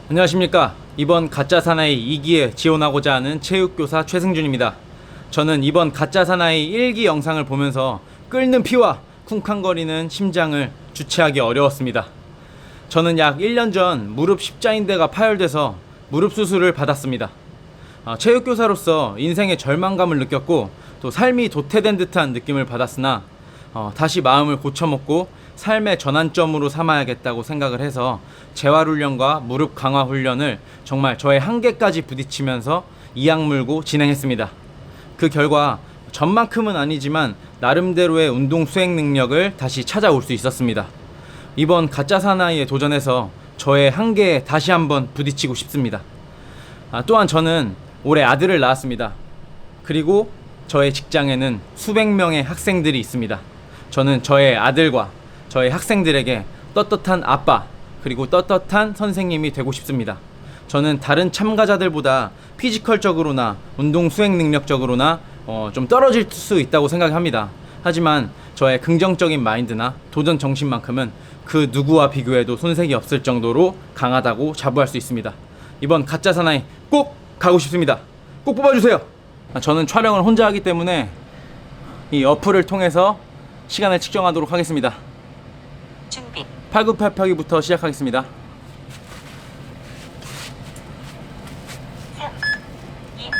안녕하십니까. 이번 가짜 사나이 2기에 지원하고자 하는 체육교사 최승준입니다. 저는 이번 가짜 사나이 1기 영상을 보면서 끓는 피와 쿵쾅거리는 심장을 주체하기 어려웠습니다. 저는 약 1년 전 무릎 십자인대가 파열돼서 무릎 수술을 받았습니다. 체육교사로서 인생의 절망감을 느꼈고 또 삶이 도태된 듯한 느낌을 받았으나 다시 마음을 고쳐먹고 삶의 전환점으로 삼아야겠다고 생각을 해서 재활훈련과 무릎 강화 훈련을 정말 저의 한계까지 부딪히면서 이악 물고 진행했습니다. 그 결과 전만큼은 아니지만 나름대로의 운동 수행 능력을 다시 찾아올 수 있었습니다. 이번 가짜 사나이에 도전해서 저의 한계에 다시 한번 부딪히고 싶습니다. 또한 저는 올해 아들을 낳았습니다. 그리고 저의 직장에는 수백 명의 학생들이 있습니다. 저는 저의 아들과 저의 학생들에게 떳떳한 아빠 그리고 떳떳한 선생님이 되고 싶습니다. 저는 다른 참가자들보다 피지컬적으로나 운동 수행 능력적으로나 좀 떨어질 수 있다고 생각합니다. 하지만 저의 긍정적인 마인드나 도전 정신만큼은 그 누구와 비교해도 손색이 없을 정도로 강하다고 자부할 수 있습니다. 이번 가짜 사나이 꼭 가고 싶습니다. 꼭 뽑아주세요. 저는 촬영을 혼자 하기 때문에 이 어플을 통해서 시간을 측정하도록 하겠습니다. 준비. 팔굽혀펴기부터 시작하겠습니다. 3, 2,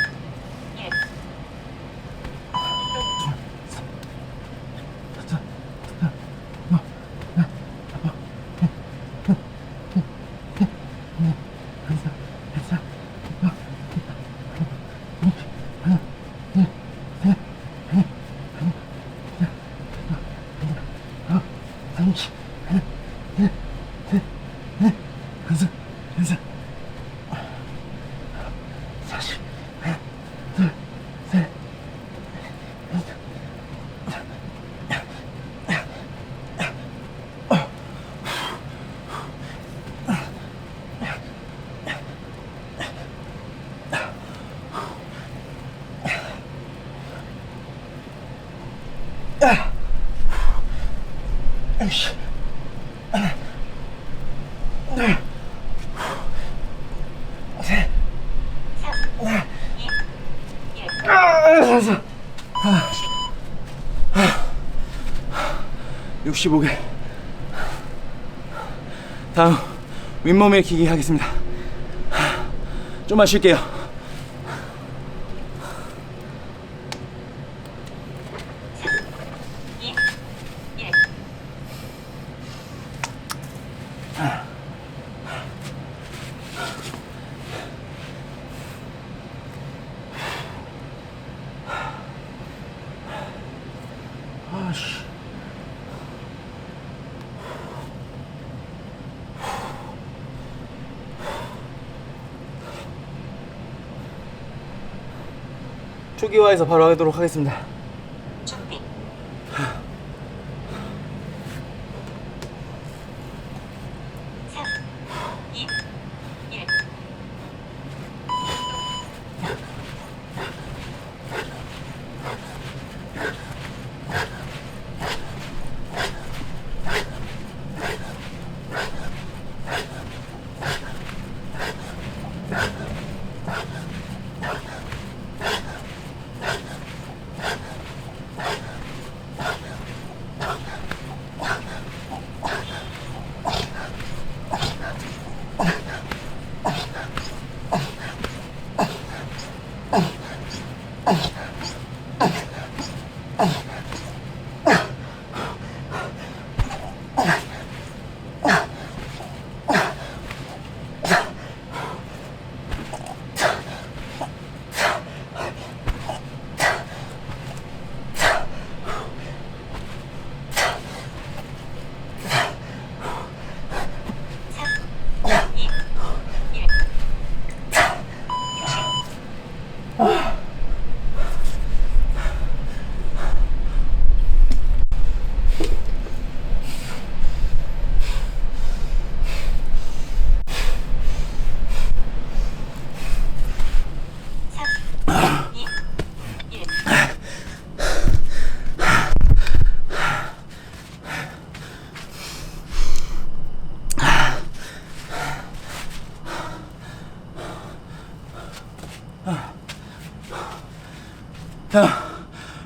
1. 셋. 3, 2, 1. 알았어. 65개. 다음 윗몸 일으키기 하겠습니다. 좀만 쉴게요. 2, 1. 아씨. 초기화해서 바로 하도록 하겠습니다. 준비. 3, 2, 1.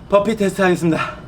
버피 테스트 하겠습니다.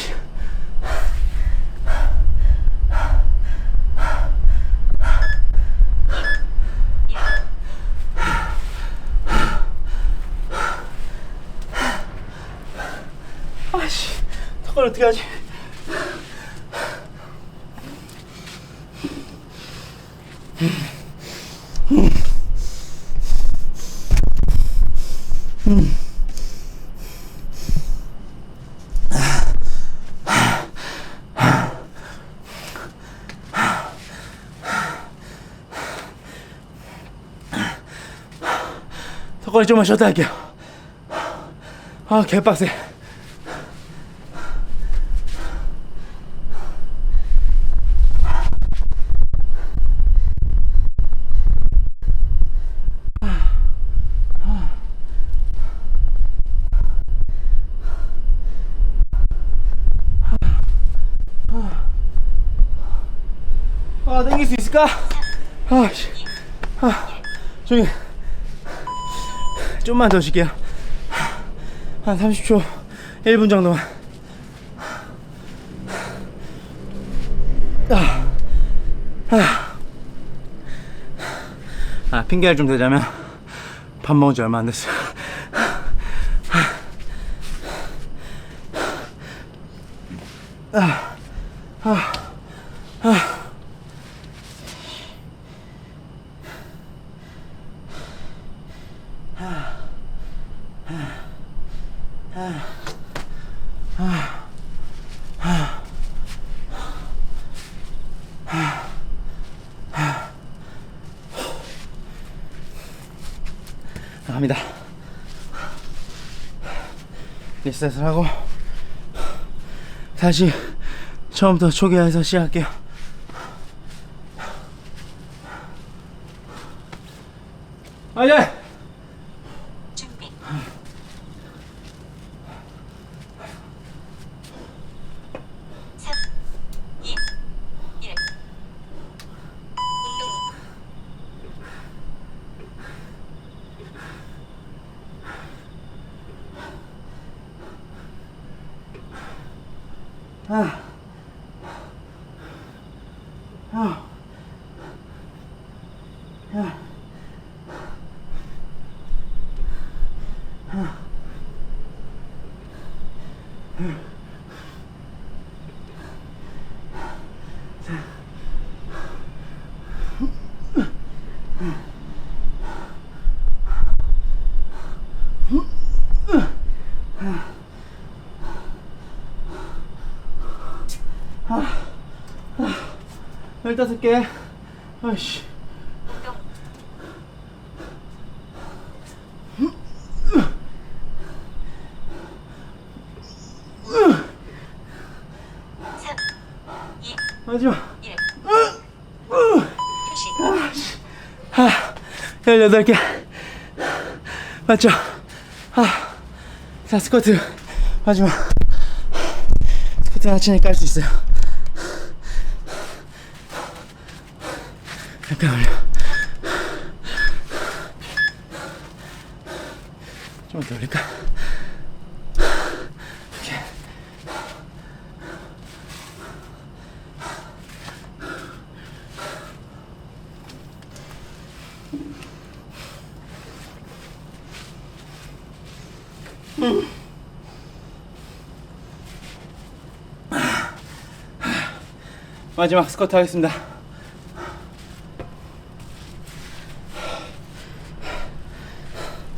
휴식. 아씨, 턱을 어떻게 하지? 턱걸이 좀만 쉬었다 할게요. 아, 개빡세. 아, 당길 수 있을까? 저기 좀만 더 쉴게요. 한 30초, 1분 정도만. 핑계를 좀 대자면 밥 먹은 지 얼마 안 됐어요. 갑니다. 리셋을 하고 다시 처음부터 초기화해서 시작할게요. 네. 준비. 3, 2, 1. 운동. 15개. 아이씨. 운동. 3, 2, 마지막. 1. 휴식. 18개. 맞죠? 자, 스쿼트. 마지막. 스쿼트 낮추니까 할 수 있어요. 약간 올려. 좀만 더 올릴까? 이렇게. 마지막 스쿼트 하겠습니다.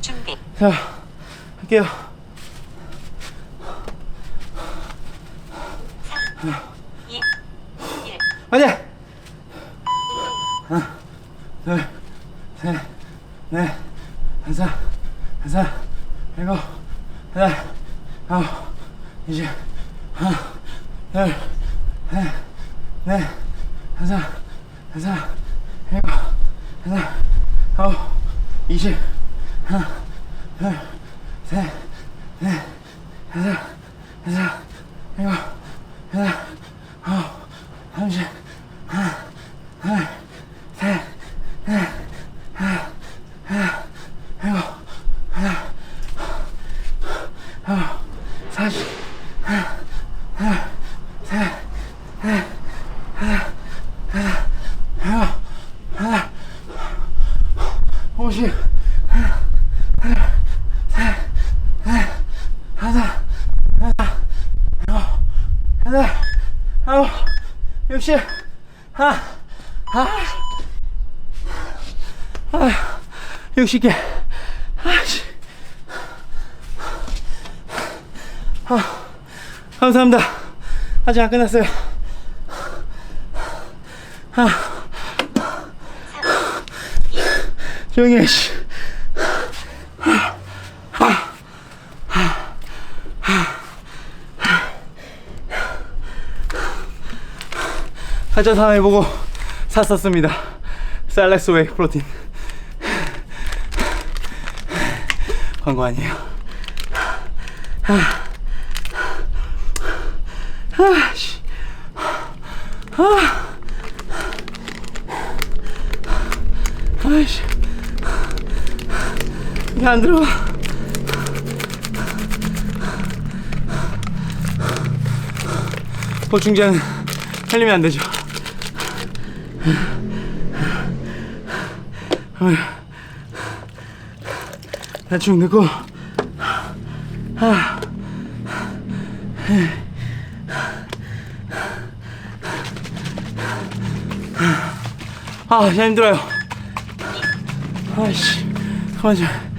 준비. 자, 할게요. 3, 2, 1. 맞아. 하나, 둘, 셋, 넷, 다섯, 일곱, 여덟, 아홉, 이십. 하나, 둘, 셋, 넷, 다섯, 일곱, 여덟, 아홉, 20. 하나, 둘, 셋, 넷, 다섯, 일곱, 여덟, 아홉, 30. 하나, 둘, 셋, 넷, 일곱, 여덟, 아홉, 40. 하나, 둘, 셋, 넷, 일곱, 여덟, 50. 아홉, 60. 60개. 감사합니다. 아직 안 끝났어요. 조용히 해, 씨. 가짜 사나이 보고 샀었습니다. 셀렉스 웨이 프로틴. 광고 아니에요. 씨. 아이씨. 이게 안 들어가. 보충제는 흘리면 안 되죠. 대충 넣고. 진짜 힘들어요. 아이씨, 가만 좀.